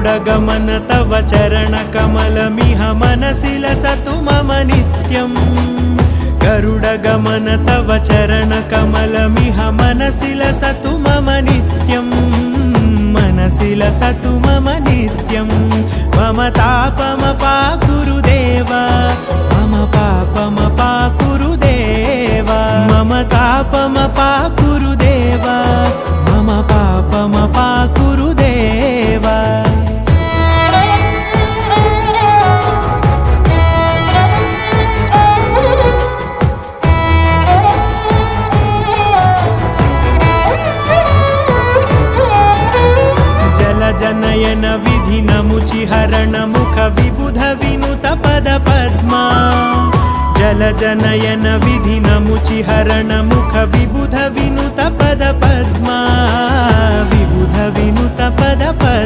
गरुडगमन तव चरणकमलमिह मनसि लसतु मम नित्यम् गरुडगमन तव चरणकमलमिह मनसि लसतु मम नित्यम् मनसि लसतु मम नित्यम् मम तापमपाकुरु देव मम पापमपाकुरु देव मम तापमपाकुरु देव मम पापमपाकुरु देव जनयन विधिनमुचिहरण मुख विबुध विनुत पद पद्मा जल जनयन विधिनमुचिहरण मुख विबुध विनुत पद पद्मा विबुध विनुत पद पद्मा।